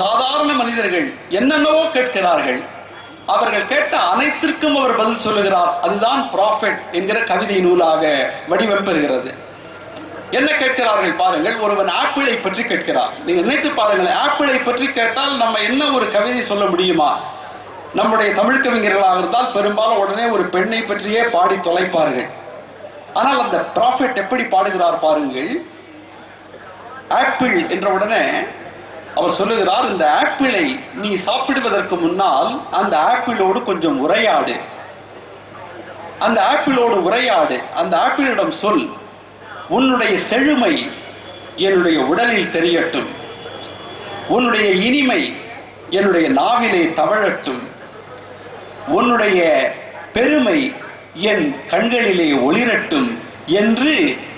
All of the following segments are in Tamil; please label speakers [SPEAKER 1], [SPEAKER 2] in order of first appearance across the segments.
[SPEAKER 1] சாதாரண மனிதர்கள் என்னென்னவோ கேட்கிறார்கள். அவர்கள் கேட்ட அனைத்திற்கும் அவர் பதில் சொல்லுகிறார். அதுதான் ப்ராஃபெட் என்கிற கவிதை நூலாக வடிவம் பெறுகிறது. என்ன கேட்கிறார்கள் பாருங்கள். ஒருவன் ஆப்பிளை பற்றி கேட்கிறார். நீங்க நினைத்து பாருங்கள், ஆப்பிளை பற்றி கேட்டால் நம்ம என்ன ஒரு கவிதை சொல்ல முடியுமா? நம்முடைய தமிழ் கவிஞர்களாக இருந்தால் பெரும்பாலும் உடனே ஒரு பெண்ணை பற்றியே பாடி தொலைப்பார்கள். ஆனால் அந்த ப்ராஃபெட் எப்படி பாடுகிறார் பாருங்கள். ஆப்பிள் என்ற உடனே அவர் சொல்லுகிறார், இந்த ஆப்பிளை நீ சாப்பிடுவதற்கு முன்னால் அந்த ஆப்பிளோடு கொஞ்சம் உரையாடு. அந்த ஆப்பிளோடு உரையாடு. அந்த ஆப்பிளிடம் சொல், உன்னுடைய செழுமை என்னுடைய உடலில் தெரியட்டும், உன்னுடைய இனிமை என்னுடைய நாவிலே தவழட்டும், உன்னுடைய பெருமை என் கண்களிலே ஒளிரட்டும் என்று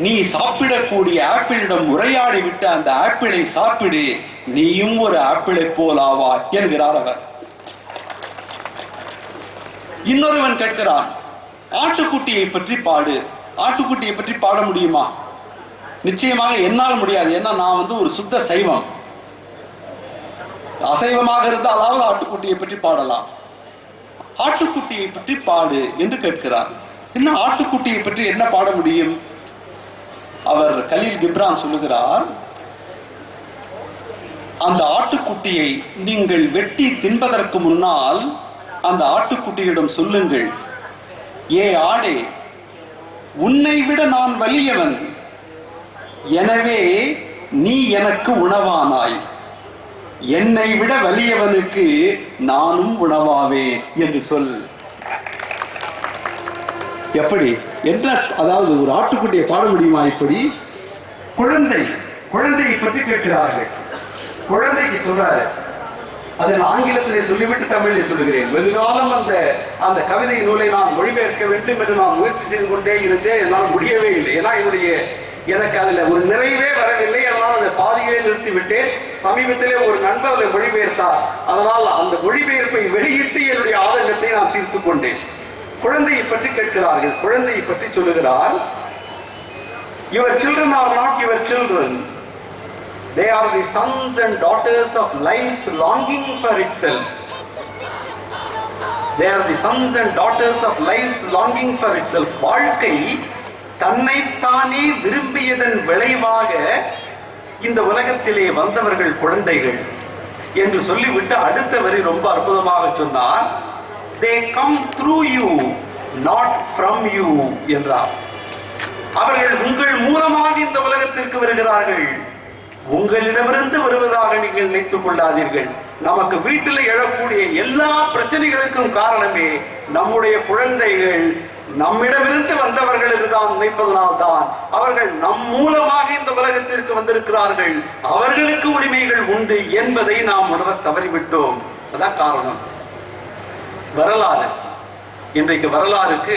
[SPEAKER 1] நீ சாப்பிடக்கூடிய ஆப்பிளிடம் உரையாடி விட்டு அந்த ஆப்பிளை சாப்பிடு, நீயும் ஒரு ஆப்பிளை போல் ஆவாய் என்கிறார் அவர். இன்னொருவன் கேட்கிறான், ஆட்டுக்குட்டியை பற்றி பாடு. ஆட்டுக்குட்டியை பற்றி பாட முடியுமா? நிச்சயமாக என்னால் முடியாது. ஏன்னா நான் ஒரு சுத்த சைவம். அசைவமாக இருந்தாலாவது ஆட்டுக்குட்டியை பற்றி பாடலாம். ஆட்டுக்குட்டியை பற்றி பாடு என்று கேட்கிறார். என்ன ஆட்டுக்குட்டியை பற்றி என்ன பாட முடியும்? அவர் கலீல் கிப்ரான் சொல்லுகிறார், அந்த ஆட்டுக்குட்டியை நீங்கள் வெட்டி தின்பதற்கு முன்னால் அந்த ஆட்டுக்குட்டியிடம் சொல்லுங்கள், ஏ ஆடே, உன்னை விட நான் வலியவன், எனவே நீ எனக்கு உணவானாய், என்னை விட வலியவனுக்கு நானும் உணவாவே என்று சொல். எப்படி என்ன? அதாவது ஒரு ஆட்டுக்குட்டியை பாட முடியுமா இப்படி? குழந்தையை பற்றி கேட்கிறார்கள். குழந்தைக்கு சொல்றாரு, அதை ஆங்கிலத்திலே சொல்லிவிட்டு தமிழிலே சொல்லுகிறேன். வெகுகாலம் அந்த கவிதை நூலை நான் மொழிபெயர்க்க வேண்டும் என்று நான் முயற்சி செய்து கொண்டே இருந்தேன். என்னால் முடியவே இல்லை. ஏன்னா எனக்கு அதுல ஒரு நிறைவே வரவில்லை. அதனால் அதை பாதியிலே நிறுத்திவிட்டேன். சமீபத்திலே ஒரு நண்பர் அதை மொழிபெயர்த்தார். அதனால் அந்த மொழிபெயர்ப்பை வெளியிட்டு என்னுடைய ஆதங்கத்தை நான் தீர்த்துக் கொண்டேன். குழந்தையை பற்றி கேட்கிறார்கள். குழந்தையை பற்றி சொல்லுகிறார், your children are not your children, they are the sons and daughters of life's longing for itself. They are the sons and daughters of life's longing for itself. வாழ்க்கை தன்னைத்தானே விரும்பியதன் விளைவாக இந்த உலகத்திலே வந்தவர்கள் குழந்தைகள் என்று சொல்லிவிட்டு அடுத்த வரி ரொம்ப அற்புதமாக சொன்னார், they come through you not from you என்றார். அவர்கள் உங்கள் மூலமாக இந்த உலகத்திற்கு வருகிறார்கள், உங்களிடமிருந்து வருவதாக நீங்கள் நினைத்துக் கொள்ளாதீர்கள். நமக்கு வீட்டில் எழக்கூடிய எல்லா பிரச்சனைகளுக்கும் காரணமே நம்முடைய குழந்தைகள் நம்மிடமிருந்து வந்தவர்கள் என்றுதான் நினைப்பதனால்தான் அவர்கள் நம் மூலமாக இந்த உலகத்திற்கு வந்திருக்கிறார்கள், அவர்களுக்கு உரிமைகள் உண்டு என்பதை நாம் உணர தவறிவிட்டோம். அதான் காரணம். வரலாறு இன்றைக்கு வரலாறுக்கு